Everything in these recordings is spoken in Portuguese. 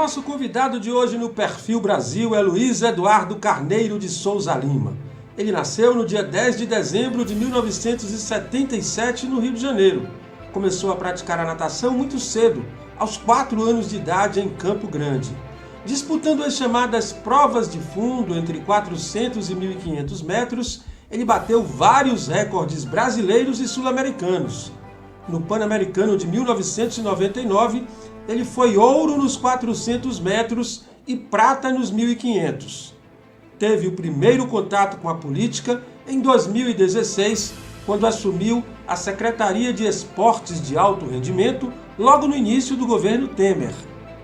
nosso convidado de hoje no Perfil Brasil é Luiz Eduardo Carneiro de Souza Lima. Ele nasceu no dia 10 de dezembro de 1977 no Rio de Janeiro. Começou a praticar a natação muito cedo, aos 4 anos de idade em Campo Grande. Disputando as chamadas provas de fundo entre 400 e 1.500 metros, ele bateu vários recordes brasileiros e sul-americanos. No Pan-Americano de 1999, ele foi ouro nos 400 metros e prata nos 1.500. Teve o primeiro contato com a política em 2016, quando assumiu a Secretaria de Esportes de Alto Rendimento, logo no início do governo Temer.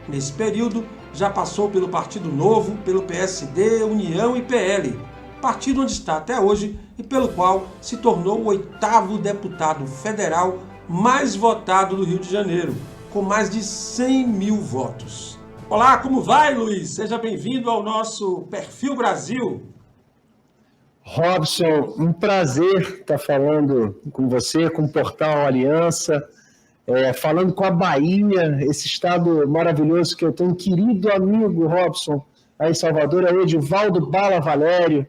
Nesse período, já passou pelo Partido Novo, pelo PSD, União e PL, partido onde está até hoje e pelo qual se tornou o 8º deputado federal mais votado do Rio de Janeiro, com mais de 100 mil votos. Olá, como vai, Luiz? Seja bem-vindo ao nosso Perfil Brasil. Robson, um prazer estar falando com você, com o Portal Aliança, falando com a Bahia, esse estado maravilhoso que eu tenho, um querido amigo, Robson, aí em Salvador, é o Edivaldo Bala Valério,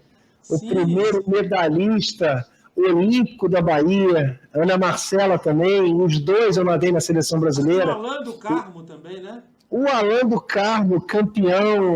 o primeiro medalhista olímpico da Bahia, Ana Marcela também, os dois eu nadei na seleção brasileira. O Alan do Carmo também, né? O Alan do Carmo, campeão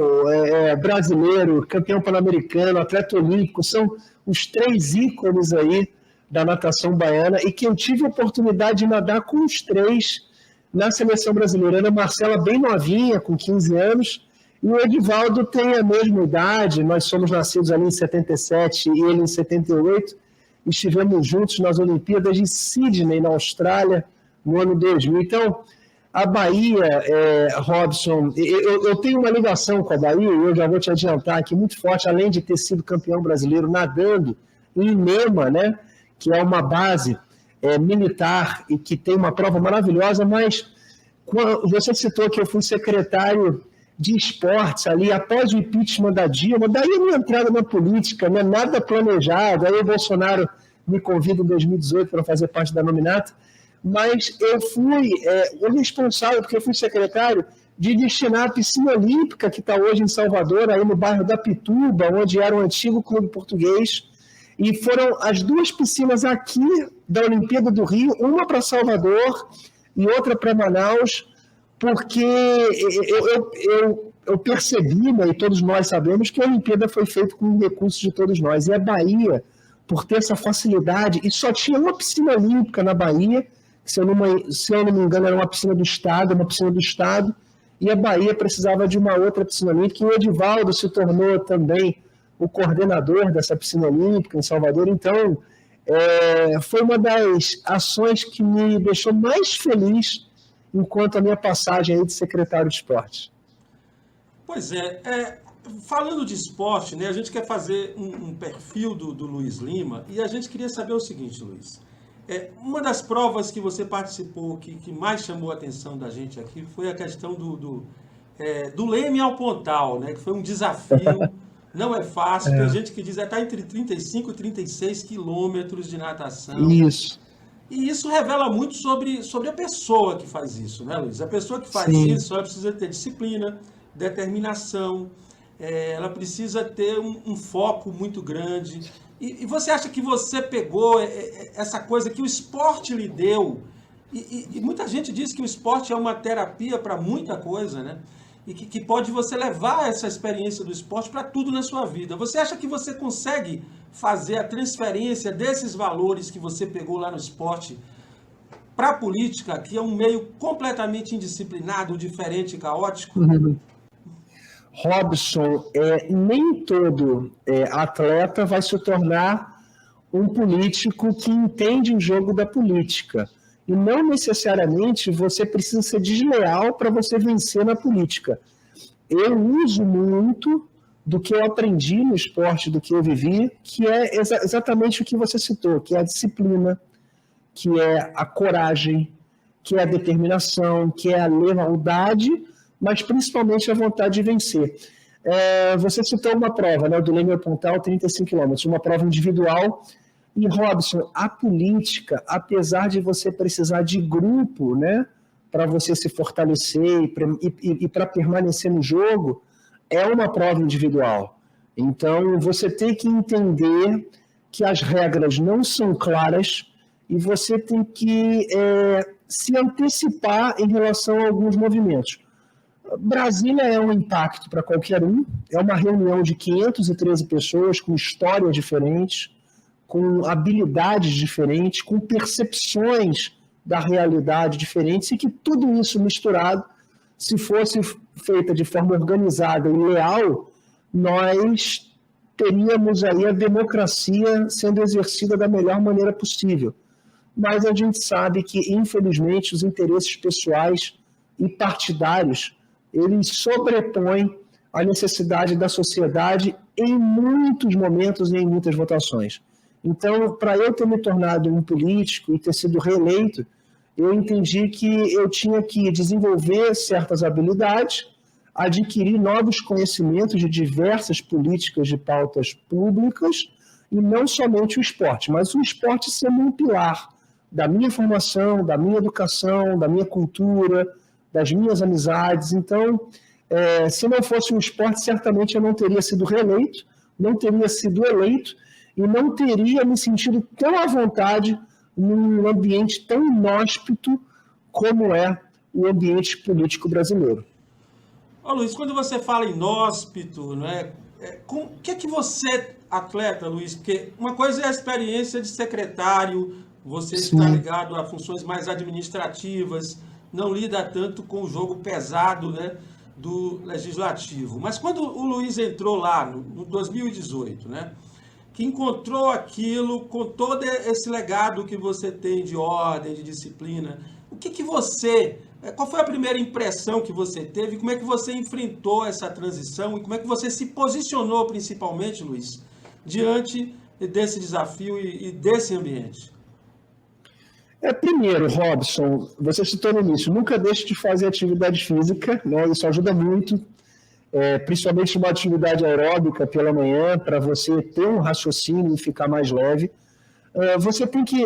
brasileiro, campeão pan-americano, atleta olímpico, são os 3 ícones aí da natação baiana e que eu tive a oportunidade de nadar com os 3 na seleção brasileira. Ana Marcela bem novinha, com 15 anos, e o Edivaldo tem a mesma idade, nós somos nascidos ali em 77 e ele em 78, estivemos juntos nas Olimpíadas de Sydney, na Austrália, no ano 2000. Então, a Bahia, Robson, eu tenho uma ligação com a Bahia, e eu já vou te adiantar aqui, muito forte, além de ter sido campeão brasileiro nadando em Inema, né, que é uma base militar e que tem uma prova maravilhosa, mas você citou que eu fui secretário de esportes ali, após o impeachment da Dilma, daí a minha entrada na política, né, nada planejado, aí o Bolsonaro me convida em 2018 para fazer parte da nominata, mas eu fui o responsável, porque eu fui secretário, de destinar a piscina olímpica, que está hoje em Salvador, aí no bairro da Pituba, onde era o antigo clube português, e foram as 2 piscinas aqui da Olimpíada do Rio, uma para Salvador e outra para Manaus, porque eu percebi, né, e todos nós sabemos, que a Olimpíada foi feita com recursos de todos nós. E a Bahia, por ter essa facilidade, e só tinha uma piscina olímpica na Bahia, se eu não me engano, era uma piscina do Estado, e a Bahia precisava de uma outra piscina olímpica, e o Edivaldo se tornou também o coordenador dessa piscina olímpica em Salvador. Então, foi uma das ações que me deixou mais feliz enquanto a minha passagem aí de secretário de esportes. Pois falando de esporte, né, a gente quer fazer um perfil do Luiz Lima e a gente queria saber o seguinte, Luiz. Uma das provas que você participou que mais chamou a atenção da gente aqui foi a questão do Leme ao Pontal, né, que foi um desafio, não é fácil, tem gente que diz que está entre 35 e 36 quilômetros de natação. Isso. E isso revela muito sobre a pessoa que faz isso, né, Luiz? A pessoa que faz isso, ela precisa ter disciplina, determinação, ela precisa ter um foco muito grande. E você acha que você pegou essa coisa que o esporte lhe deu? E muita gente diz que o esporte é uma terapia para muita coisa, né? E que pode você levar essa experiência do esporte para tudo na sua vida. Você acha que você consegue fazer a transferência desses valores que você pegou lá no esporte para a política, que é um meio completamente indisciplinado, diferente e caótico? Robson, nem todo atleta vai se tornar um político que entende o jogo da política. E não necessariamente você precisa ser desleal para você vencer na política. Eu uso muito do que eu aprendi no esporte, do que eu vivi, que é exatamente o que você citou, que é a disciplina, que é a coragem, que é a determinação, que é a lealdade, mas principalmente a vontade de vencer. Você citou uma prova, né, do Leme ao Pontal, 35 quilômetros, uma prova individual. E, Robson, a política, apesar de você precisar de grupo, né, para você se fortalecer e para permanecer no jogo, é uma prova individual. Então, você tem que entender que as regras não são claras e você tem que se antecipar em relação a alguns movimentos. Brasília é um impacto para qualquer um, é uma reunião de 513 pessoas com histórias diferentes, com habilidades diferentes, com percepções da realidade diferentes, e que tudo isso misturado, se fosse feita de forma organizada e leal, nós teríamos aí a democracia sendo exercida da melhor maneira possível. Mas a gente sabe que, infelizmente, os interesses pessoais e partidários, eles sobrepõem a necessidade da sociedade em muitos momentos e em muitas votações. Então, para eu ter me tornado um político e ter sido reeleito, eu entendi que eu tinha que desenvolver certas habilidades, adquirir novos conhecimentos de diversas políticas de pautas públicas, e não somente o esporte, mas o esporte sendo um pilar da minha formação, da minha educação, da minha cultura, das minhas amizades. Então, se não fosse um esporte, certamente eu não teria sido reeleito, não teria sido eleito e não teria me sentido tão à vontade num ambiente tão inóspito como é o ambiente político brasileiro. Ô Luiz, quando você fala inóspito, né, o que é que você, atleta, Luiz, porque uma coisa é a experiência de secretário, você está ligado a funções mais administrativas, não lida tanto com o jogo pesado, né, do legislativo. Mas quando o Luiz entrou lá no 2018, né, que encontrou aquilo com todo esse legado que você tem de ordem, de disciplina, o que você, qual foi a primeira impressão que você teve? Como é que você enfrentou essa transição e como é que você se posicionou, principalmente, Luiz, diante desse desafio e desse ambiente? Primeiro, Robson, você citou no início, nunca deixe de fazer atividade física, né? Isso ajuda muito, principalmente uma atividade aeróbica pela manhã, para você ter um raciocínio e ficar mais leve. Você tem que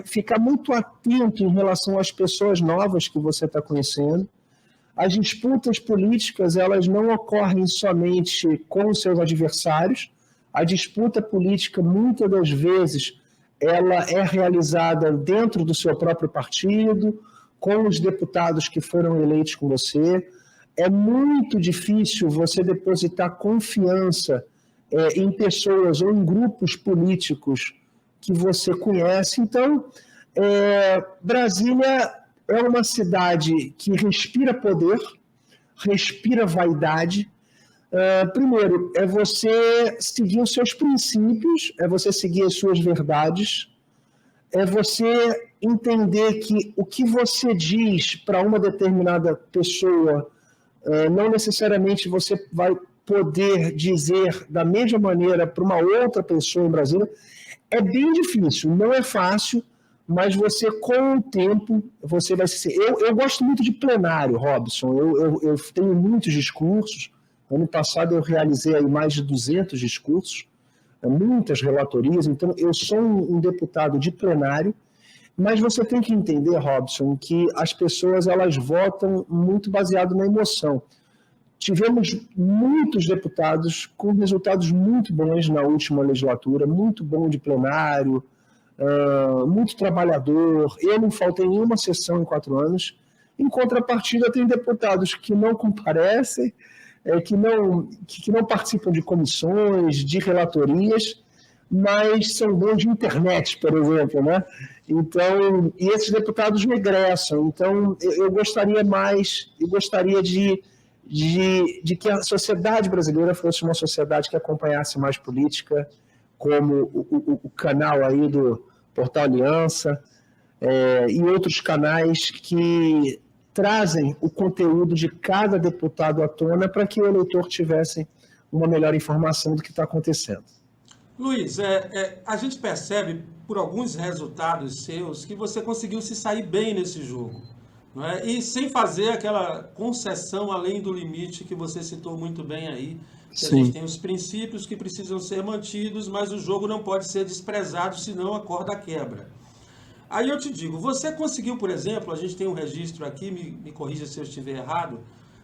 ficar muito atento em relação às pessoas novas que você está conhecendo. As disputas políticas, elas não ocorrem somente com os seus adversários. A disputa política, muitas das vezes, ela é realizada dentro do seu próprio partido, com os deputados que foram eleitos com você. É muito difícil você depositar confiança em pessoas ou em grupos políticos que você conhece. Então, Brasília é uma cidade que respira poder, respira vaidade. Primeiro, é você seguir os seus princípios, é você seguir as suas verdades, é você entender que o que você diz para uma determinada pessoa, não necessariamente você vai poder dizer da mesma maneira para uma outra pessoa em Brasília. É bem difícil, não é fácil, mas você, com o tempo, você vai ser... Eu gosto muito de plenário, Robson. Eu tenho muitos discursos. Ano passado eu realizei aí mais de 200 discursos, muitas relatorias. Então, eu sou um deputado de plenário, mas você tem que entender, Robson, que as pessoas elas votam muito baseado na emoção. Tivemos muitos deputados com resultados muito bons na última legislatura, muito bom de plenário, muito trabalhador. Eu não faltei nenhuma sessão em 4 anos. Em contrapartida, tem deputados que não comparecem, que não participam de comissões, de relatorias, mas são bons de internet, por exemplo, né? Então, e esses deputados regressam. Então, eu gostaria de que a sociedade brasileira fosse uma sociedade que acompanhasse mais política, como o canal aí do Portal Aliança, e outros canais que trazem o conteúdo de cada deputado à tona para que o eleitor tivesse uma melhor informação do que está acontecendo. Luiz, a gente percebe por alguns resultados seus que você conseguiu se sair bem nesse jogo, não é? E sem fazer aquela concessão além do limite que você citou muito bem aí. Que a gente tem os princípios que precisam ser mantidos, mas o jogo não pode ser desprezado, senão a corda quebra. Aí eu te digo, você conseguiu, por exemplo, a gente tem um registro aqui, me corrija se eu estiver errado,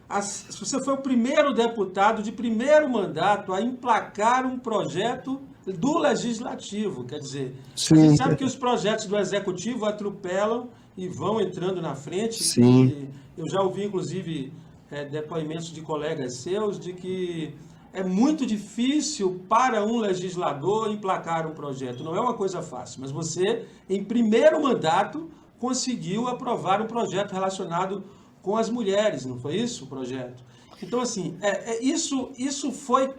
você foi o primeiro deputado de primeiro mandato a emplacar um projeto do Legislativo. Quer dizer, a gente Sim, sabe que os projetos do Executivo atropelam e vão entrando na frente. sim. E eu já ouvi, inclusive, depoimentos de colegas seus de que é muito difícil para um legislador emplacar um projeto. Não é uma coisa fácil, mas você, em primeiro mandato, conseguiu aprovar um projeto relacionado com as mulheres, não foi isso o projeto? Então, assim, isso foi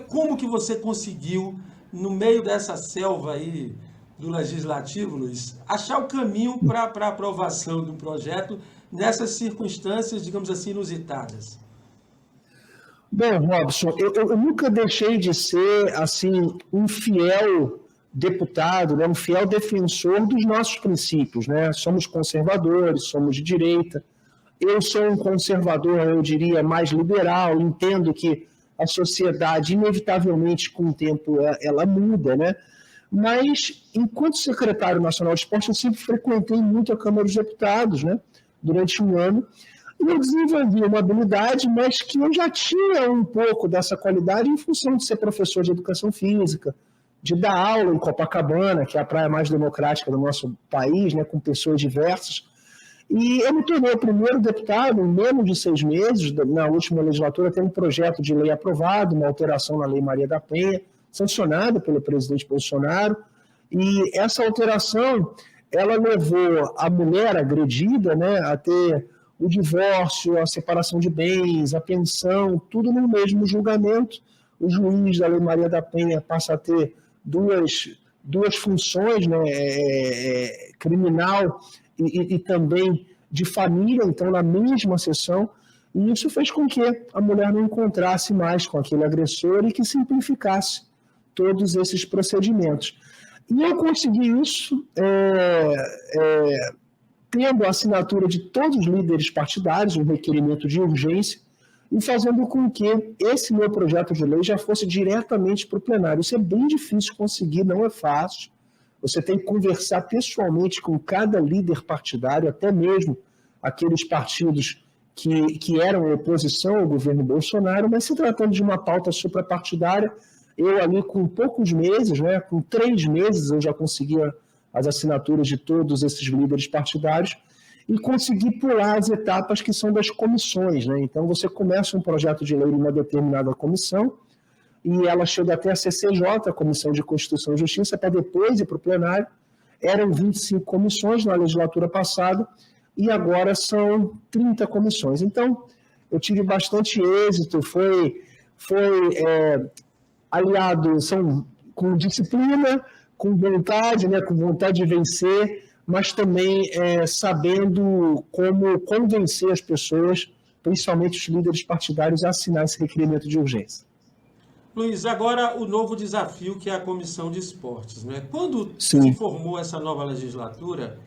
como que você conseguiu, no meio dessa selva aí do Legislativo, Luiz, achar o caminho para a aprovação de um projeto nessas circunstâncias, digamos assim, inusitadas? Bom, Robson, eu nunca deixei de ser assim um fiel deputado, né, um fiel defensor dos nossos princípios, né? Somos conservadores, somos de direita. Eu sou um conservador, eu diria, mais liberal. Entendo que a sociedade, inevitavelmente, com o tempo, ela muda, né? Mas, enquanto secretário nacional de esporte, eu sempre frequentei muito a Câmara dos Deputados, né? Durante um ano. E eu desenvolvi uma habilidade, mas que eu já tinha um pouco dessa qualidade em função de ser professor de educação física, de dar aula em Copacabana, que é a praia mais democrática do nosso país, né, com pessoas diversas. E eu me tornei o primeiro deputado, em menos de 6 meses, na última legislatura, tem um projeto de lei aprovado, uma alteração na Lei Maria da Penha, sancionada pelo presidente Bolsonaro, e essa alteração, ela levou a mulher agredida, né, a ter o divórcio, a separação de bens, a pensão, tudo no mesmo julgamento. O juiz da Lei Maria da Penha passa a ter duas funções, né, criminal e também de família, então na mesma sessão, e isso fez com que a mulher não encontrasse mais com aquele agressor e que simplificasse todos esses procedimentos. E eu consegui isso tendo a assinatura de todos os líderes partidários, um requerimento de urgência, e fazendo com que esse meu projeto de lei já fosse diretamente para o plenário. Isso é bem difícil conseguir, não é fácil. Você tem que conversar pessoalmente com cada líder partidário, até mesmo aqueles partidos que eram oposição ao governo Bolsonaro, mas se tratando de uma pauta suprapartidária, eu ali com poucos meses, né, com 3 meses, eu já conseguia as assinaturas de todos esses líderes partidários e conseguir pular as etapas que são das comissões, né? Então você começa um projeto de lei em uma determinada comissão e ela chega até a CCJ, a Comissão de Constituição e Justiça, para depois ir para o plenário. Eram 25 comissões na legislatura passada e agora são 30 comissões. Então, eu tive bastante êxito, foi aliado com disciplina, com vontade, né, com vontade de vencer, mas também sabendo como convencer as pessoas, principalmente os líderes partidários, a assinar esse requerimento de urgência. Luiz, agora o novo desafio que é a Comissão de Esportes, né? Quando Sim. se formou essa nova legislatura,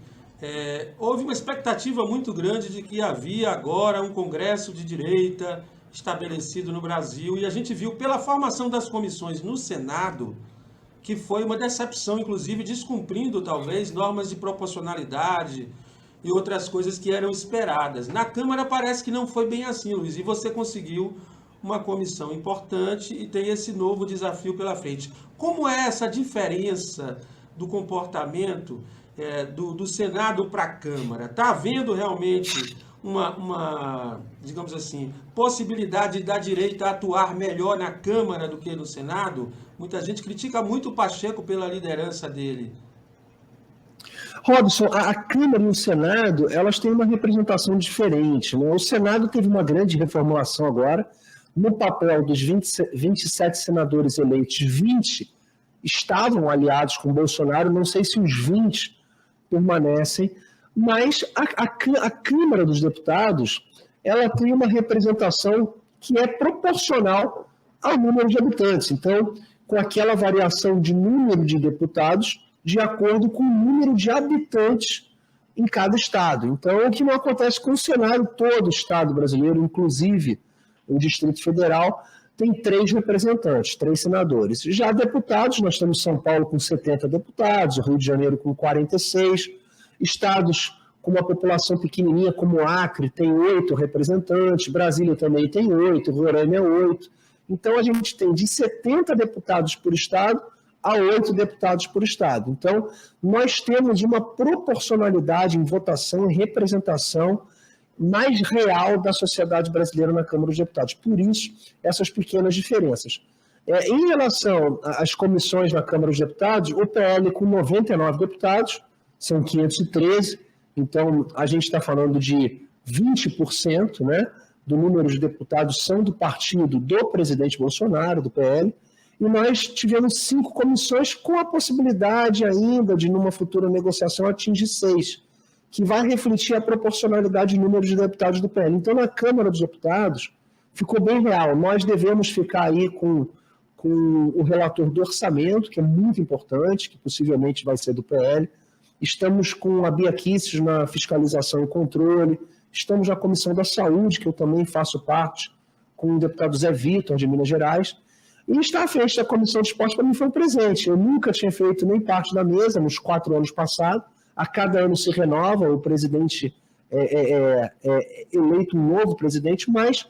houve uma expectativa muito grande de que havia agora um Congresso de direita estabelecido no Brasil, e a gente viu pela formação das comissões no Senado que foi uma decepção, inclusive descumprindo talvez normas de proporcionalidade e outras coisas que eram esperadas. Na Câmara parece que não foi bem assim, Luiz, e você conseguiu uma comissão importante e tem esse novo desafio pela frente. Como é essa diferença do comportamento do Senado para a Câmara? Está havendo realmente uma, digamos assim, possibilidade da direita atuar melhor na Câmara do que no Senado? Muita gente critica muito o Pacheco pela liderança dele. Robson, a Câmara e o Senado, elas têm uma representação diferente, né? O Senado teve uma grande reformulação agora. No papel dos 27 senadores eleitos, 20 estavam aliados com Bolsonaro, não sei se os 20 permanecem, mas a Câmara dos Deputados, ela tem uma representação que é proporcional ao número de habitantes. Então, com aquela variação de número de deputados de acordo com o número de habitantes em cada estado. Então, o que não acontece com o Senado, todo o estado brasileiro, inclusive o Distrito Federal, tem 3 representantes, 3 senadores. Já deputados, nós temos São Paulo com 70 deputados, o Rio de Janeiro com 46, estados com uma população pequenininha como o Acre tem 8 representantes, Brasília também tem 8, Roraima 8. Então, a gente tem de 70 deputados por estado a 8 deputados por estado. Então, nós temos uma proporcionalidade em votação e representação mais real da sociedade brasileira na Câmara dos Deputados. Por isso, essas pequenas diferenças. Em relação às comissões na Câmara dos Deputados, o PL com 99 deputados, são 513, então a gente está falando de 20%, né, do número de deputados são do partido do presidente Bolsonaro, do PL, e nós tivemos 5 comissões com a possibilidade ainda de, numa futura negociação, atingir 6, que vai refletir a proporcionalidade de número de deputados do PL. Então, na Câmara dos Deputados, ficou bem real. Nós devemos ficar aí com o relator do orçamento, que é muito importante, que possivelmente vai ser do PL. Estamos com a Bia Kicis na fiscalização e controle. Estamos na Comissão da Saúde, que eu também faço parte, com o deputado Zé Vitor, de Minas Gerais. E estar à frente da Comissão de Esporte, para mim, foi um presente. Eu nunca tinha feito nem parte da mesa nos 4 anos passados. A cada ano se renova, o presidente é eleito um novo presidente, mas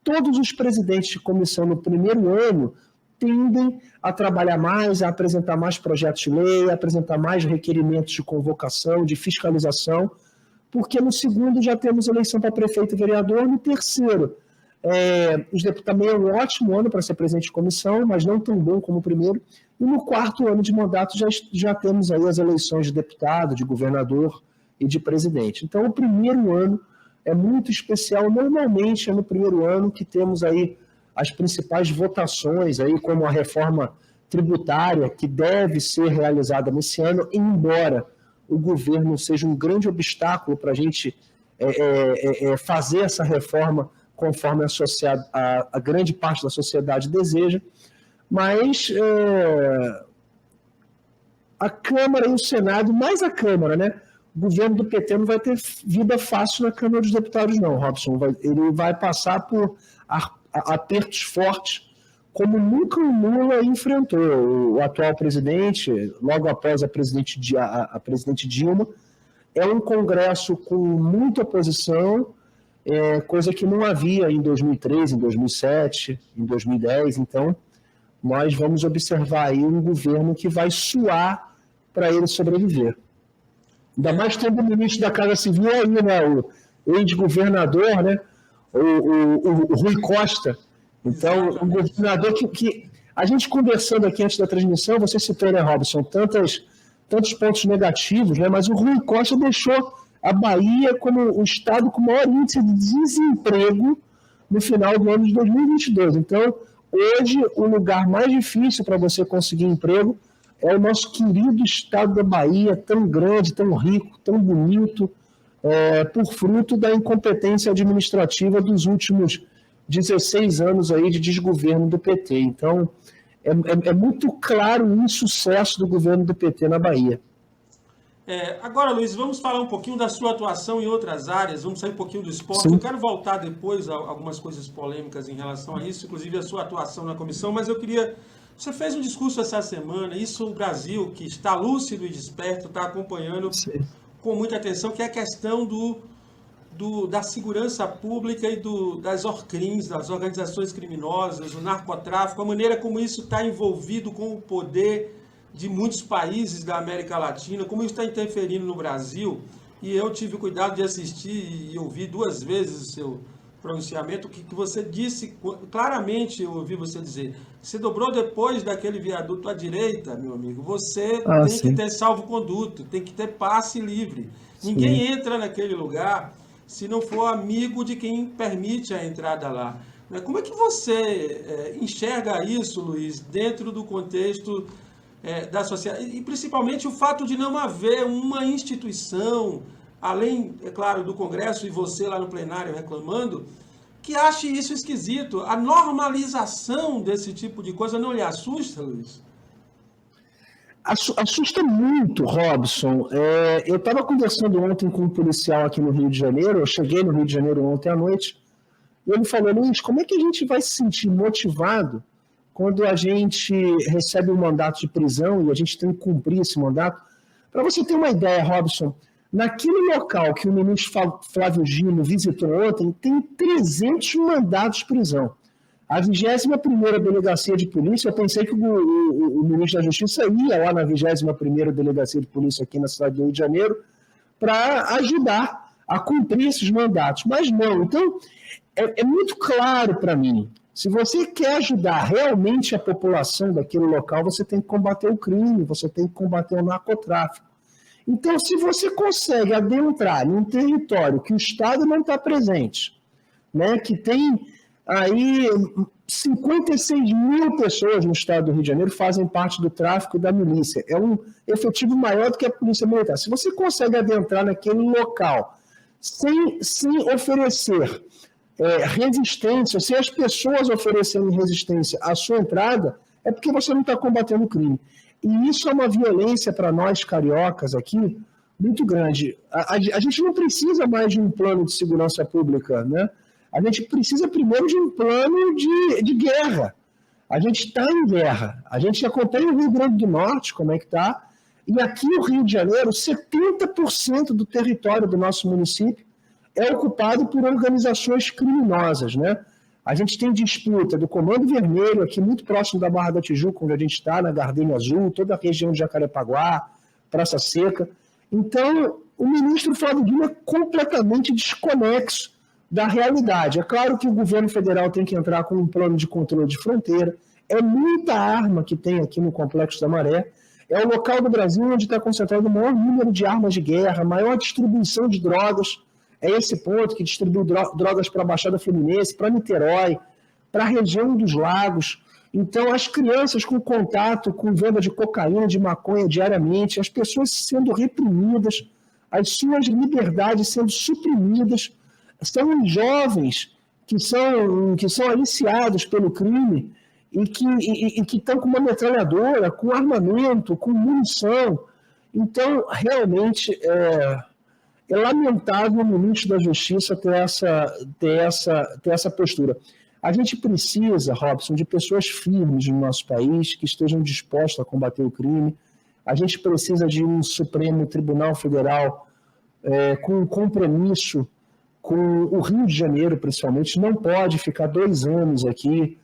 todos os presidentes de comissão no primeiro ano tendem a trabalhar mais, a apresentar mais projetos de lei, a apresentar mais requerimentos de convocação, de fiscalização, porque no segundo já temos eleição para prefeito e vereador, no terceiro, os deputados também é um ótimo ano para ser presidente de comissão, mas não tão bom como o primeiro, e no 4º ano de mandato já temos aí as eleições de deputado, de governador e de presidente. Então o primeiro ano é muito especial, normalmente é no primeiro ano que temos aí as principais votações, aí, como a reforma tributária, que deve ser realizada nesse ano, embora o governo seja um grande obstáculo para a gente fazer essa reforma conforme a grande parte da sociedade deseja, mas a Câmara e o Senado, mais a Câmara, né? O governo do PT não vai ter vida fácil na Câmara dos Deputados, não, Robson. Ele vai passar por apertos fortes, como nunca o Lula enfrentou. O atual presidente, logo após a presidente Dilma, é um Congresso com muita oposição, coisa que não havia em 2003, em 2007, em 2010. Então, nós vamos observar aí um governo que vai suar para ele sobreviver. Ainda mais tendo o ministro da Casa Civil aí, né, o ex-governador, né, o Rui Costa. Então, um governador que a gente conversando aqui antes da transmissão, você citou, né, Robson, tantos pontos negativos, né, mas o Rui Costa deixou a Bahia como o estado com o maior índice de desemprego no final do ano de 2022. Então, hoje, o lugar mais difícil para você conseguir emprego é o nosso querido estado da Bahia, tão grande, tão rico, tão bonito, por fruto da incompetência administrativa dos últimos 16 anos aí de desgoverno do PT. Então, é muito claro o insucesso do governo do PT na Bahia. Agora, Luiz, vamos falar um pouquinho da sua atuação em outras áreas, vamos sair um pouquinho do esporte. Sim. Eu quero voltar depois a algumas coisas polêmicas em relação a isso, inclusive a sua atuação na comissão, mas eu queria... Você fez um discurso essa semana, isso o Brasil, que está lúcido e desperto, está acompanhando Sim. com muita atenção, que é a questão da segurança pública e das ORCRIMs, das organizações criminosas, o narcotráfico, a maneira como isso está envolvido com o poder de muitos países da América Latina, como isso está interferindo no Brasil. E eu tive o cuidado de assistir e ouvir 2 vezes o seu pronunciamento, que você disse, claramente eu ouvi você dizer, você dobrou depois daquele viaduto à direita, meu amigo, você tem sim. que ter salvo-conduto, tem que ter passe livre. Sim. Ninguém entra naquele lugar se não for amigo de quem permite a entrada lá. Como é que você enxerga isso, Luiz, dentro do contexto da sociedade? E principalmente o fato de não haver uma instituição, além, é claro, do Congresso e você lá no plenário reclamando, que ache isso esquisito. A normalização desse tipo de coisa não lhe assusta, Luiz? Assusta muito, Robson. Eu estava conversando ontem com um policial aqui no Rio de Janeiro, eu cheguei no Rio de Janeiro ontem à noite, E ele falou, Luiz, como é que a gente vai se sentir motivado quando a gente recebe um mandato de prisão e a gente tem que cumprir esse mandato? Para você ter uma ideia, Robson, naquele local que o ministro Flávio Dino visitou ontem, tem 300 mandatos de prisão. A 21ª Delegacia de Polícia, eu pensei que o ministro da Justiça ia lá na 21ª Delegacia de Polícia aqui na cidade do Rio de Janeiro para ajudar a cumprir esses mandatos, mas não. Então, é muito claro para mim, se você quer ajudar realmente a população daquele local, você tem que combater o crime, você tem que combater o narcotráfico. Então, se você consegue adentrar em um território que o Estado não está presente, né, que tem aí 56 mil pessoas no estado do Rio de Janeiro fazem parte do tráfico da milícia. É um efetivo maior do que a polícia militar. Se você consegue adentrar naquele local sem oferecer resistência, se as pessoas oferecerem resistência à sua entrada, é porque você não está combatendo o crime. E isso é uma violência para nós cariocas aqui muito grande. A gente não precisa mais de um plano de segurança pública, né? A gente precisa primeiro de um plano de guerra. A gente está em guerra. A gente acompanha o Rio Grande do Norte, como é que está, e aqui no Rio de Janeiro, 70% do território do nosso município é ocupado por organizações criminosas, né? A gente tem disputa do Comando Vermelho, aqui muito próximo da Barra da Tijuca, onde a gente está, na Gardenia Azul, toda a região de Jacarepaguá, Praça Seca. Então, o ministro Flávio Dino é completamente desconexo da realidade. É claro que o governo federal tem que entrar com um plano de controle de fronteira, é muita arma que tem aqui no Complexo da Maré, é o local do Brasil onde está concentrado o maior número de armas de guerra, maior distribuição de drogas. É esse ponto que distribui drogas para a Baixada Fluminense, para Niterói, para a região dos lagos. Então, as crianças com contato com venda de cocaína, de maconha diariamente, as pessoas sendo reprimidas, as suas liberdades sendo suprimidas, são jovens que são aliciados pelo crime e que estão com uma metralhadora, com armamento, com munição. Então, realmente, é lamentável o ministro da Justiça ter essa postura. A gente precisa, Robson, de pessoas firmes no nosso país que estejam dispostas a combater o crime. A gente precisa de um Supremo Tribunal Federal com um compromisso com o Rio de Janeiro, principalmente. Não pode ficar 2 anos aqui,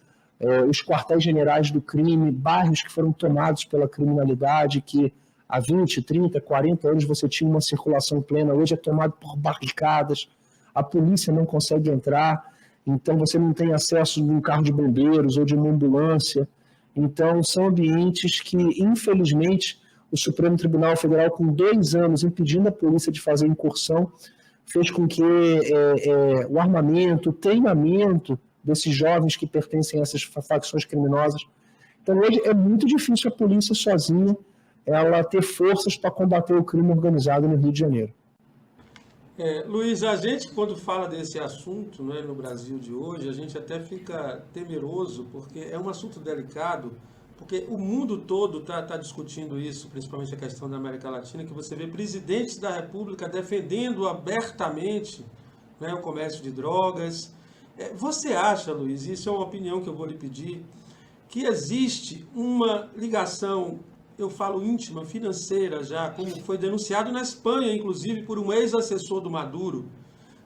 os quartéis generais do crime, bairros que foram tomados pela criminalidade, que há 20, 30, 40 anos você tinha uma circulação plena, hoje é tomado por barricadas, a polícia não consegue entrar, então você não tem acesso de um carro de bombeiros ou de uma ambulância. Então são ambientes que, infelizmente, o Supremo Tribunal Federal, com 2 anos impedindo a polícia de fazer incursão, fez com que o armamento, o treinamento desses jovens que pertencem a essas facções criminosas. Então hoje é muito difícil a polícia sozinha ela ter forças para combater o crime organizado no Rio de Janeiro. Luiz, a gente quando fala desse assunto, né, no Brasil de hoje, a gente até fica temeroso, porque é um assunto delicado, porque o mundo todo está discutindo isso, principalmente a questão da América Latina, que você vê presidentes da República defendendo abertamente, né, o comércio de drogas. Você acha, Luiz, isso é uma opinião que eu vou lhe pedir, que existe uma ligação, eu falo íntima, financeira já, como foi denunciado na Espanha, inclusive por um ex-assessor do Maduro,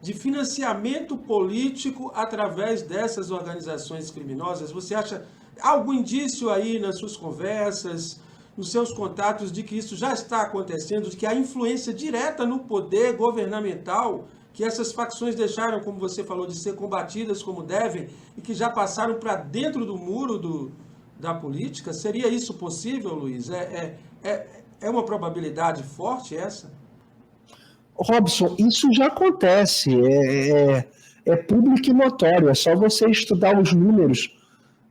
de financiamento político através dessas organizações criminosas? Você acha algum indício aí nas suas conversas, nos seus contatos, de que isso já está acontecendo, de que há influência direta no poder governamental, que essas facções deixaram, como você falou, de ser combatidas como devem e que já passaram para dentro do muro da política? Seria isso possível, Luiz? É uma probabilidade forte essa? Robson, isso já acontece, é público e notório, é só você estudar os números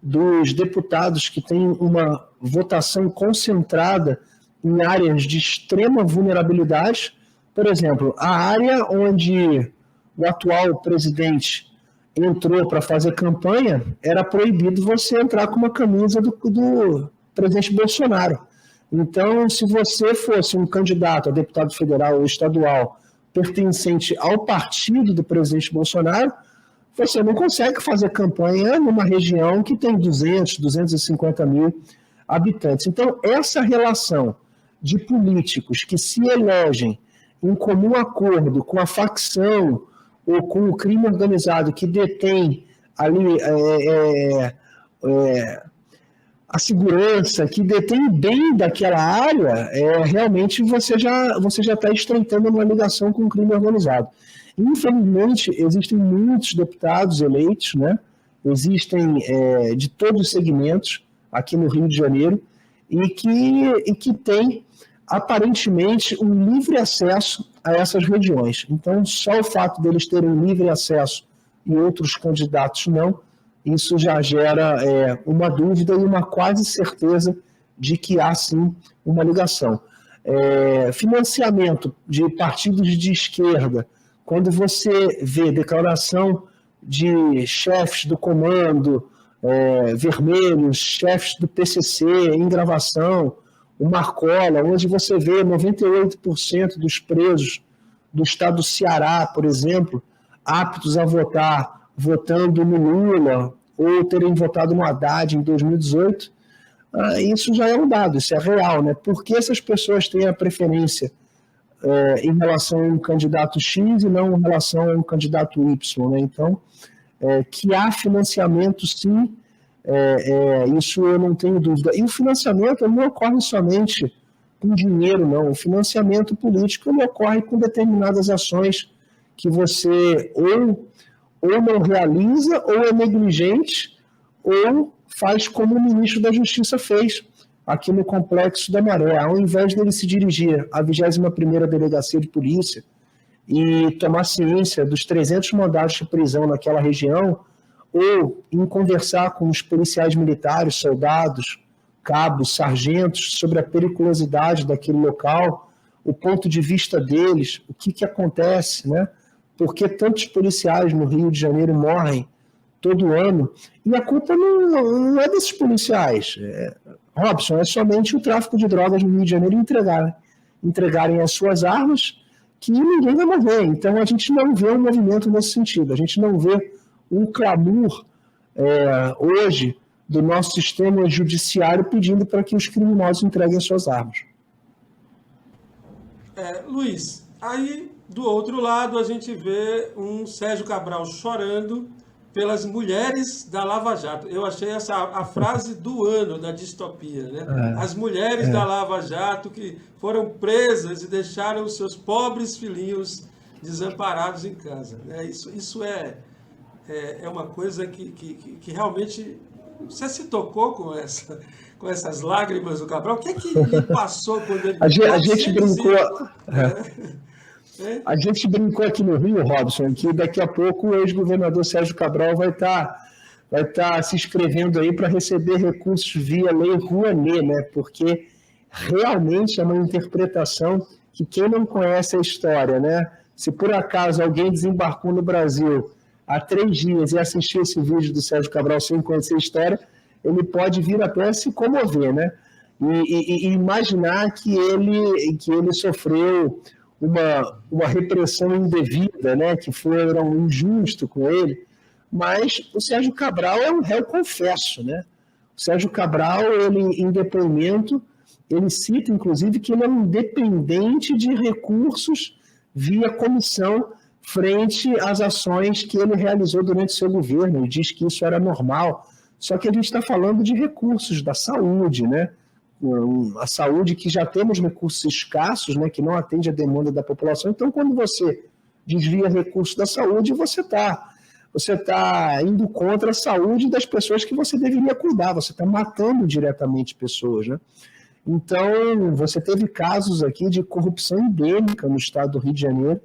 dos deputados que têm uma votação concentrada em áreas de extrema vulnerabilidade. Por exemplo, a área onde o atual presidente entrou para fazer campanha, era proibido você entrar com uma camisa do presidente Bolsonaro. Então, se você fosse um candidato a deputado federal ou estadual pertencente ao partido do presidente Bolsonaro, você não consegue fazer campanha numa região que tem 200, 250 mil habitantes. Então, essa relação de políticos que se elegem em comum acordo com a facção ou com o crime organizado que detém ali a segurança, que detém bem daquela área, realmente você já está estreitando uma ligação com o crime organizado. Infelizmente, existem muitos deputados eleitos, né? Existem de todos os segmentos aqui no Rio de Janeiro, e que têm, aparentemente, um livre acesso a essas regiões. Então, só o fato deles terem livre acesso e outros candidatos não, isso já gera uma dúvida e uma quase certeza de que há, sim, uma ligação. Financiamento de partidos de esquerda, quando você vê declaração de chefes do comando vermelhos, chefes do PCC em gravação, o Marcola, onde você vê 98% dos presos do estado do Ceará, por exemplo, aptos a votar, votando no Lula, ou terem votado no Haddad em 2018, isso já é um dado, isso é real, né? Por que essas pessoas têm a preferência em relação a um candidato X e não em relação a um candidato Y, né? Então, que há financiamento, sim, isso eu não tenho dúvida. E o financiamento não ocorre somente com dinheiro, não. O financiamento político ele ocorre com determinadas ações que você ou não realiza, ou é negligente, ou faz como o ministro da Justiça fez aqui no Complexo da Maré. Ao invés dele se dirigir à 21ª Delegacia de Polícia e tomar ciência dos 300 mandados de prisão naquela região, ou em conversar com os policiais militares, soldados, cabos, sargentos, sobre a periculosidade daquele local, o ponto de vista deles, o que acontece, né? Por que tantos policiais no Rio de Janeiro morrem todo ano? E a culpa não é desses policiais. Robson, é somente o tráfico de drogas no Rio de Janeiro entregarem as suas armas, que ninguém vai morrer. Então, a gente não vê um movimento nesse sentido. A gente não vê um clamor hoje do nosso sistema judiciário pedindo para que os criminosos entreguem suas armas. Luiz, aí do outro lado a gente vê um Sérgio Cabral chorando pelas mulheres da Lava Jato. Eu achei essa a frase do ano da distopia, né? As mulheres da Lava Jato que foram presas e deixaram os seus pobres filhinhos desamparados em casa. Isso é uma coisa que realmente... Você se tocou com essas lágrimas do Cabral? O que é que lhe passou quando ele... A gente brincou... A gente brincou aqui no Rio, Robson, que daqui a pouco o ex-governador Sérgio Cabral vai estar se inscrevendo aí para receber recursos via Lei Rouanet, né? Porque realmente é uma interpretação que quem não conhece a história, né? Se por acaso alguém desembarcou no Brasil há 3 dias e assistiu esse vídeo do Sérgio Cabral sem conhecer a história, ele pode vir até se comover, né? E imaginar que ele sofreu uma repressão indevida, né, que foram injusto com ele, mas o Sérgio Cabral é um réu confesso, né? O Sérgio Cabral, ele, em depoimento, ele cita, inclusive, que ele é um dependente de recursos via comissão frente às ações que ele realizou durante seu governo. Ele diz que isso era normal, só que a gente está falando de recursos da saúde, né? A saúde que já temos recursos escassos, né, que não atende a demanda da população. Então, quando você desvia recursos da saúde, você tá indo contra a saúde das pessoas que você deveria cuidar, você está matando diretamente pessoas, né? Então, você teve casos aqui de corrupção endêmica no estado do Rio de Janeiro.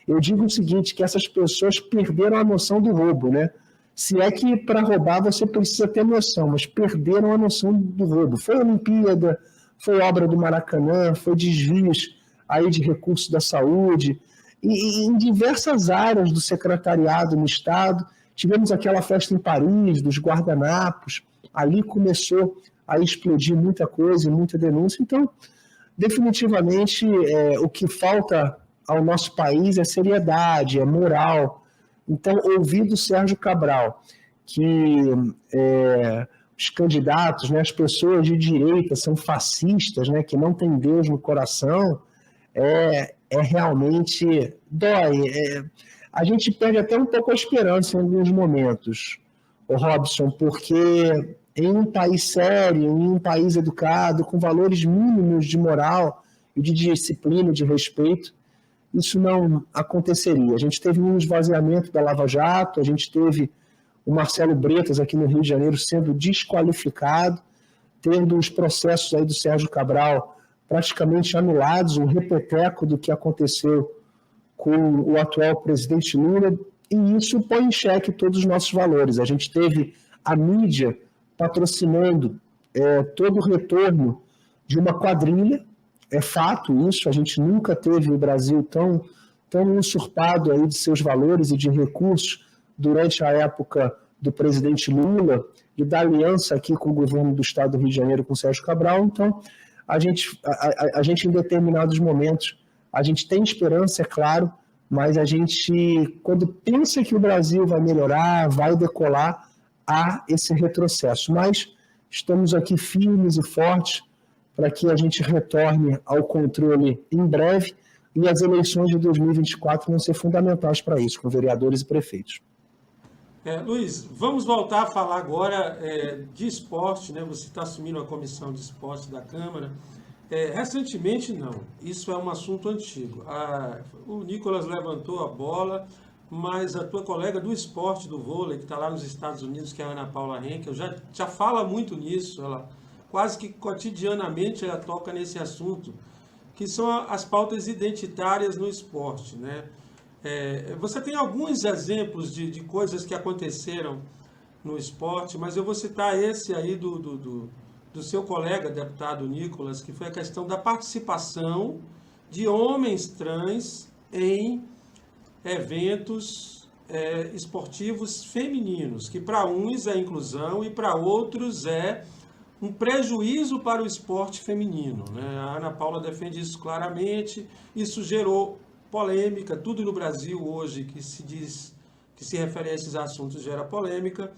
Eu digo o seguinte, que essas pessoas perderam a noção do roubo, né? Se é que para roubar você precisa ter noção, mas perderam a noção do roubo. Foi Olimpíada, foi obra do Maracanã, foi desvios aí de recursos da saúde, e em diversas áreas do secretariado no Estado. Tivemos aquela festa em Paris, dos guardanapos, ali começou a explodir muita coisa, muita denúncia. Então, definitivamente, o que falta ao nosso país é seriedade, é moral. Então, ouvir do Sérgio Cabral que os candidatos, né, as pessoas de direita são fascistas, né, que não tem Deus no coração, realmente dói. A gente perde até um pouco a esperança em alguns momentos, o Robson, porque em um país sério, em um país educado, com valores mínimos de moral e de disciplina, de respeito, isso não aconteceria. A gente teve um esvaziamento da Lava Jato, a gente teve o Marcelo Bretas aqui no Rio de Janeiro sendo desqualificado, tendo os processos aí do Sérgio Cabral praticamente anulados, um repeteco do que aconteceu com o atual presidente Lula, e isso põe em xeque todos os nossos valores. A gente teve a mídia patrocinando todo o retorno de uma quadrilha, é fato isso, a gente nunca teve o Brasil tão usurpado aí de seus valores e de recursos durante a época do presidente Lula e da aliança aqui com o governo do estado do Rio de Janeiro com o Sérgio Cabral. Então, a gente em determinados momentos, a gente tem esperança, é claro, mas a gente, quando pensa que o Brasil vai melhorar, vai decolar, há esse retrocesso. Mas estamos aqui firmes e fortes para que a gente retorne ao controle em breve, e as eleições de 2024 vão ser fundamentais para isso, com vereadores e prefeitos. Luiz, vamos voltar a falar agora de esporte, né? Você está assumindo a comissão de esporte da Câmara. Recentemente, não, isso é um assunto antigo. O Nicolas levantou a bola, mas a tua colega do esporte, do vôlei, que está lá nos Estados Unidos, que é a Ana Paula Henkel, já fala muito nisso, ela quase que cotidianamente ela toca nesse assunto, que são as pautas identitárias no esporte, né? Você tem alguns exemplos de coisas que aconteceram no esporte, mas eu vou citar esse aí do seu colega, deputado Nicolas, que foi a questão da participação de homens trans em eventos esportivos femininos, que para uns é inclusão e para outros é um prejuízo para o esporte feminino, né? A Ana Paula defende isso claramente, isso gerou polêmica, tudo no Brasil hoje que se refere a esses assuntos gera polêmica,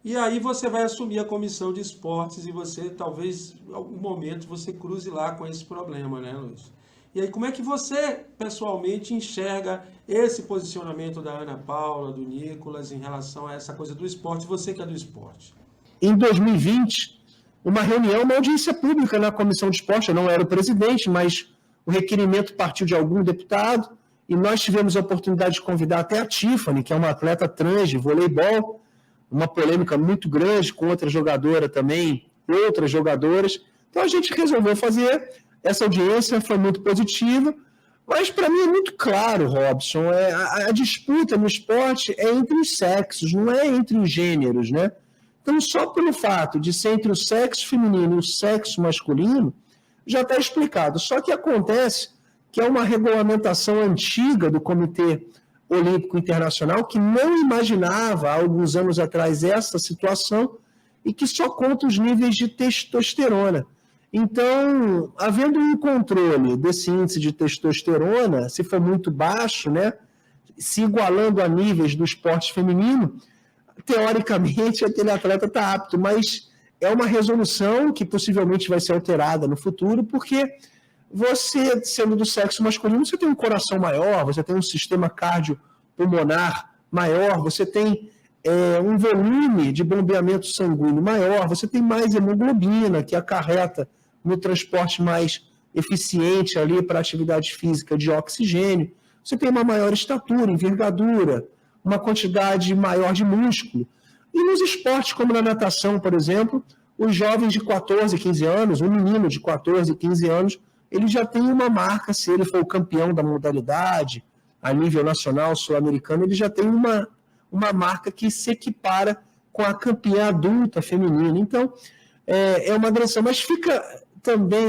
e aí você vai assumir a comissão de esportes e você, talvez, em algum momento, você cruze lá com esse problema, né, Luiz? E aí, como é que você, pessoalmente, enxerga esse posicionamento da Ana Paula, do Nicolas, em relação a essa coisa do esporte, você que é do esporte? Em 2020, uma reunião, uma audiência pública na comissão de esporte, eu não era o presidente, mas o requerimento partiu de algum deputado, e nós tivemos a oportunidade de convidar até a Tiffany, que é uma atleta trans de voleibol, uma polêmica muito grande com outra jogadora também, outras jogadoras. Então a gente resolveu fazer, essa audiência foi muito positiva, mas para mim é muito claro, Robson, a disputa no esporte é entre os sexos, não é entre os gêneros, né? Então só pelo fato de ser entre o sexo feminino e o sexo masculino, já está explicado. Só que acontece que é uma regulamentação antiga do Comitê Olímpico Internacional que não imaginava, há alguns anos atrás, essa situação e que só conta os níveis de testosterona. Então, havendo um controle desse índice de testosterona, se for muito baixo, né, se igualando a níveis do esporte feminino, teoricamente aquele atleta está apto, mas é uma resolução que possivelmente vai ser alterada no futuro, porque você, sendo do sexo masculino, você tem um coração maior, você tem um sistema cardiopulmonar maior, você tem um volume de bombeamento sanguíneo maior, você tem mais hemoglobina, que acarreta no transporte mais eficiente ali para a atividade física de oxigênio, você tem uma maior estatura, envergadura, uma quantidade maior de músculo. E nos esportes, como na natação, por exemplo, os jovens de 14, 15 anos, um menino de 14, 15 anos, ele já tem uma marca, se ele for o campeão da modalidade, a nível nacional, sul-americano, ele já tem uma marca que se equipara com a campeã adulta feminina. Então, é uma agressão. Mas fica também,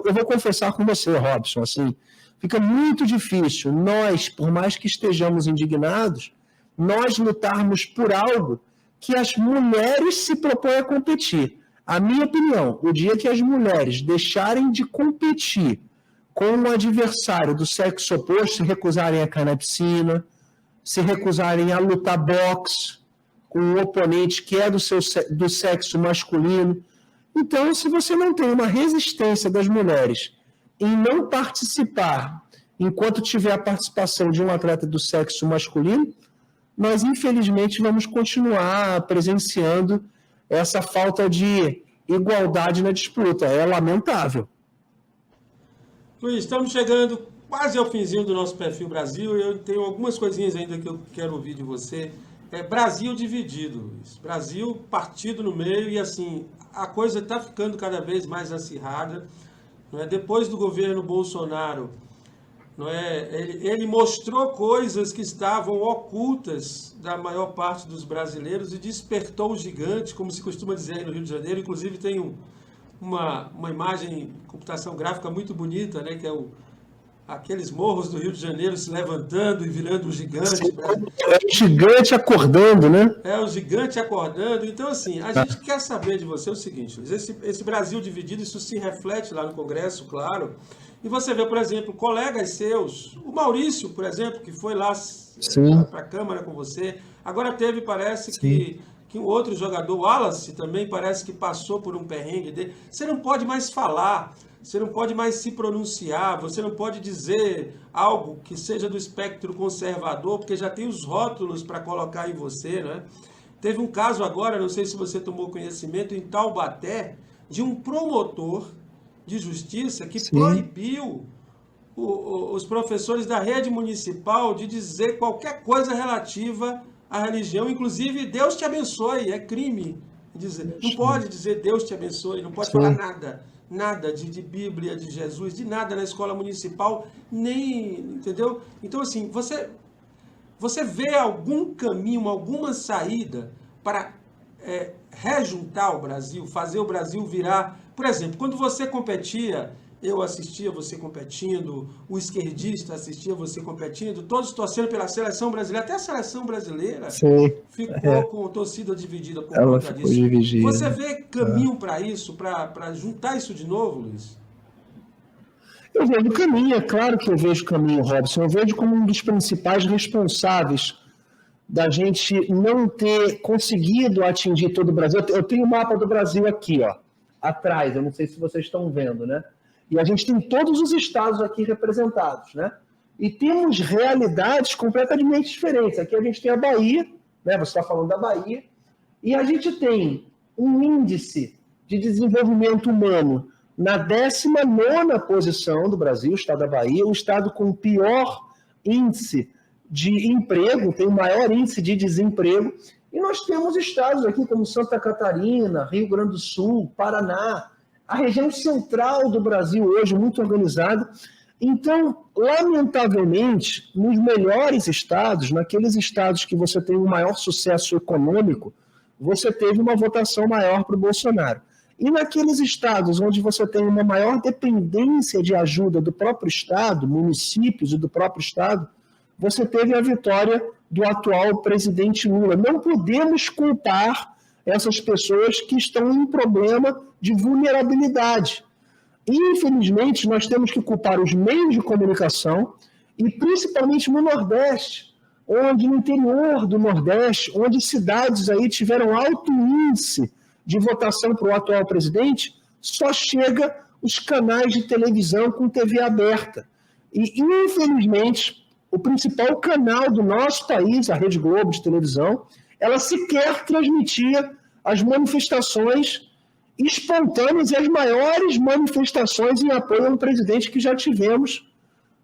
eu vou confessar com você, Robson, assim, fica muito difícil nós, por mais que estejamos indignados, nós lutarmos por algo que as mulheres se propõem a competir. A minha opinião, o dia que as mulheres deixarem de competir com um adversário do sexo oposto, se recusarem a cair na piscina, se recusarem a lutar boxe com um oponente que é do sexo masculino. Então, se você não tem uma resistência das mulheres em não participar enquanto tiver a participação de um atleta do sexo masculino, nós, infelizmente, vamos continuar presenciando essa falta de igualdade na disputa. É lamentável. Luiz, estamos chegando quase ao finzinho do nosso Perfil Brasil. Eu tenho algumas coisinhas ainda que eu quero ouvir de você. Brasil dividido, Luiz. Brasil partido no meio e, assim, a coisa está ficando cada vez mais acirrada. Não é? Depois do governo Bolsonaro, não é? Ele mostrou coisas que estavam ocultas da maior parte dos brasileiros e despertou o gigante, como se costuma dizer aí no Rio de Janeiro. Inclusive tem uma imagem de computação gráfica muito bonita, né? Que é aqueles morros do Rio de Janeiro se levantando e virando um gigante. É o gigante acordando, né? É o gigante acordando. Então, assim, a gente quer saber de você o seguinte, Luiz, esse Brasil dividido, isso se reflete lá no Congresso, claro. E você vê, por exemplo, colegas seus, o Maurício, por exemplo, que foi lá para a Câmara com você. Agora teve, parece que um outro jogador, o Wallace, também parece que passou por um perrengue dele. Você não pode mais falar, você não pode mais se pronunciar, você não pode dizer algo que seja do espectro conservador, porque já tem os rótulos para colocar em você, né? Teve um caso agora, não sei se você tomou conhecimento, em Taubaté, de um promotor de justiça que proibiu os professores da rede municipal de dizer qualquer coisa relativa à religião, inclusive Deus te abençoe, é crime dizer. Não pode dizer Deus te abençoe, não pode falar nada de Bíblia, de Jesus, de nada na escola municipal, nem, entendeu? Então, assim, você vê algum caminho, alguma saída para rejuntar o Brasil, fazer o Brasil virar... Por exemplo, quando você competia, eu assistia você competindo, o esquerdista assistia você competindo, todos torcendo pela seleção brasileira, até a seleção brasileira ficou com torcida dividida por conta disso. Dividida. Você vê caminho para isso, para juntar isso de novo, Luiz? Eu vejo caminho, é claro que eu vejo caminho, Robson. Eu vejo como um dos principais responsáveis da gente não ter conseguido atingir todo o Brasil. Eu tenho o mapa do Brasil aqui, ó, atrás, eu não sei se vocês estão vendo, né? E a gente tem todos os estados aqui representados, né? E temos realidades completamente diferentes. Aqui a gente tem a Bahia, né? Você está falando da Bahia, e a gente tem um índice de desenvolvimento humano na 19ª posição do Brasil, o estado da Bahia, o estado com o pior índice de emprego, tem o maior índice de desemprego, e nós temos estados aqui como Santa Catarina, Rio Grande do Sul, Paraná, a região central do Brasil hoje muito organizada. Então, lamentavelmente, nos melhores estados, naqueles estados que você tem um maior sucesso econômico, você teve uma votação maior para o Bolsonaro. E naqueles estados onde você tem uma maior dependência de ajuda do próprio estado, municípios e do próprio estado, você teve a vitória do atual presidente Lula. Não podemos culpar essas pessoas que estão em problema de vulnerabilidade. Infelizmente, nós temos que culpar os meios de comunicação e principalmente no Nordeste, onde no interior do Nordeste, onde cidades aí tiveram alto índice de votação para o atual presidente, só chega os canais de televisão com TV aberta. E, infelizmente, o principal canal do nosso país, a Rede Globo de televisão, ela sequer transmitia as manifestações espontâneas e as maiores manifestações em apoio a um presidente que já tivemos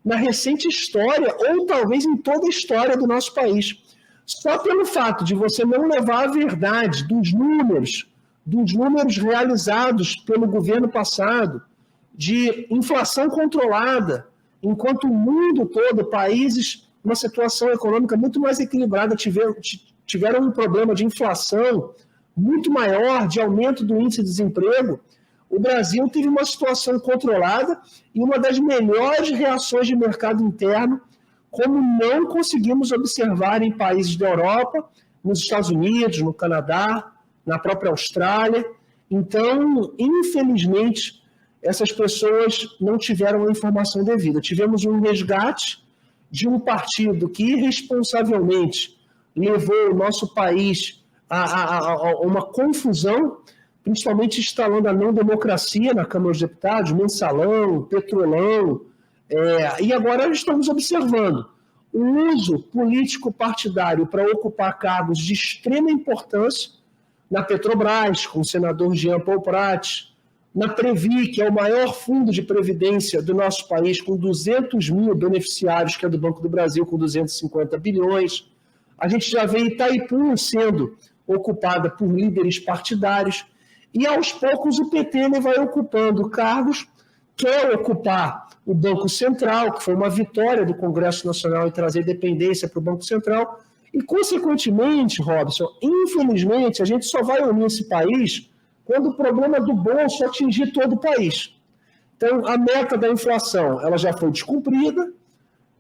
na recente história, ou talvez em toda a história do nosso país. Só pelo fato de você não levar a verdade dos números realizados pelo governo passado, de inflação controlada, enquanto o mundo todo, países numa situação econômica muito mais equilibrada, tiveram um problema de inflação muito maior, de aumento do índice de desemprego, o Brasil teve uma situação controlada e uma das melhores reações de mercado interno, como não conseguimos observar em países da Europa, nos Estados Unidos, no Canadá, na própria Austrália. Então, infelizmente, essas pessoas não tiveram a informação devida. Tivemos um resgate de um partido que irresponsavelmente levou o nosso país a uma confusão, principalmente instalando a não democracia na Câmara dos Deputados, mensalão, petrolão, e agora estamos observando o uso político partidário para ocupar cargos de extrema importância na Petrobras, com o senador Jean Paul Prats, na Previ, que é o maior fundo de previdência do nosso país, com 200 mil beneficiários, que é do Banco do Brasil, com 250 bilhões. A gente já vê Itaipu sendo ocupada por líderes partidários, e aos poucos o PT vai ocupando cargos, quer ocupar o Banco Central, que foi uma vitória do Congresso Nacional em trazer dependência para o Banco Central, e, consequentemente, Robson, infelizmente, a gente só vai unir esse país quando o problema do bolso atingir todo o país. Então, a meta da inflação ela já foi descumprida,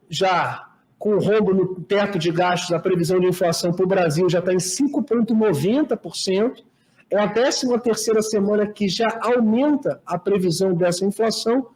já com o rombo no teto de gastos, a previsão de inflação para o Brasil já está em 5,90%, é a 13ª semana que já aumenta a previsão dessa inflação.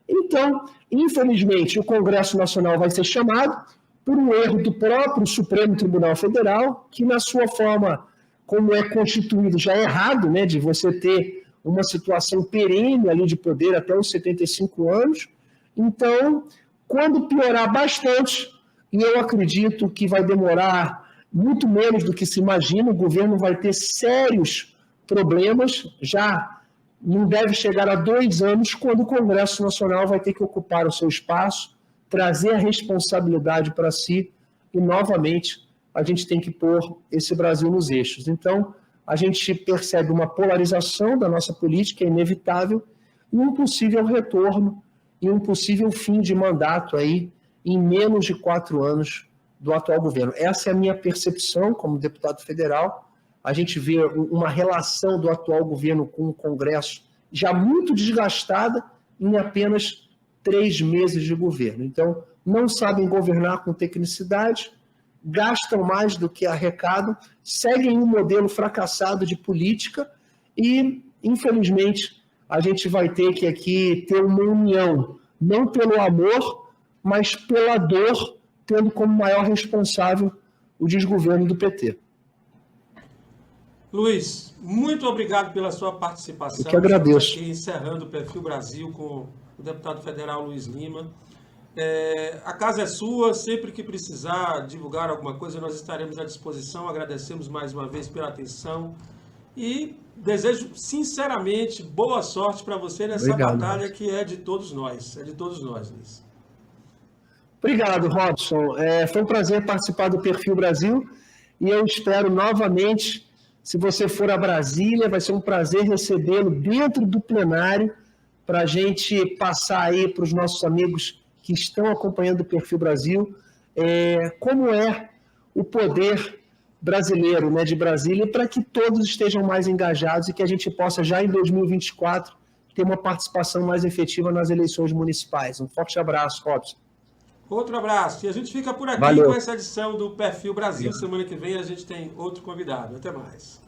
Então, infelizmente, o Congresso Nacional vai ser chamado por um erro do próprio Supremo Tribunal Federal, que na sua forma, como é constituído, já é errado, né, de você ter uma situação perene ali de poder até os 75 anos. Então, quando piorar bastante, e eu acredito que vai demorar muito menos do que se imagina, o governo vai ter sérios problemas, já não deve chegar a 2 anos, quando o Congresso Nacional vai ter que ocupar o seu espaço, trazer a responsabilidade para si e, novamente, a gente tem que pôr esse Brasil nos eixos. Então, a gente percebe uma polarização da nossa política, é inevitável, e um possível retorno e um possível fim de mandato aí em menos de 4 anos do atual governo. Essa é a minha percepção como deputado federal. A gente vê uma relação do atual governo com o Congresso já muito desgastada em apenas 3 meses de governo. Então, não sabem governar com tecnicidade, gastam mais do que arrecadam, seguem um modelo fracassado de política e, infelizmente, a gente vai ter que aqui ter uma união, não pelo amor, mas pela dor, tendo como maior responsável o desgoverno do PT. Luiz, muito obrigado pela sua participação. Eu que agradeço. Estamos aqui encerrando o Perfil Brasil com o deputado federal Luiz Lima. A casa é sua, sempre que precisar divulgar alguma coisa, nós estaremos à disposição. Agradecemos mais uma vez pela atenção e desejo sinceramente boa sorte para você nessa batalha que é de todos nós. É de todos nós, Luiz. Obrigado, Robson. Foi um prazer participar do Perfil Brasil e eu espero novamente, se você for a Brasília, vai ser um prazer recebê-lo dentro do plenário para a gente passar aí para os nossos amigos que estão acompanhando o Perfil Brasil como é o poder brasileiro, né, de Brasília, para que todos estejam mais engajados e que a gente possa, já em 2024, ter uma participação mais efetiva nas eleições municipais. Um forte abraço, Robson. Outro abraço. E a gente fica por aqui com essa edição do Perfil Brasil. Semana que vem a gente tem outro convidado. Até mais.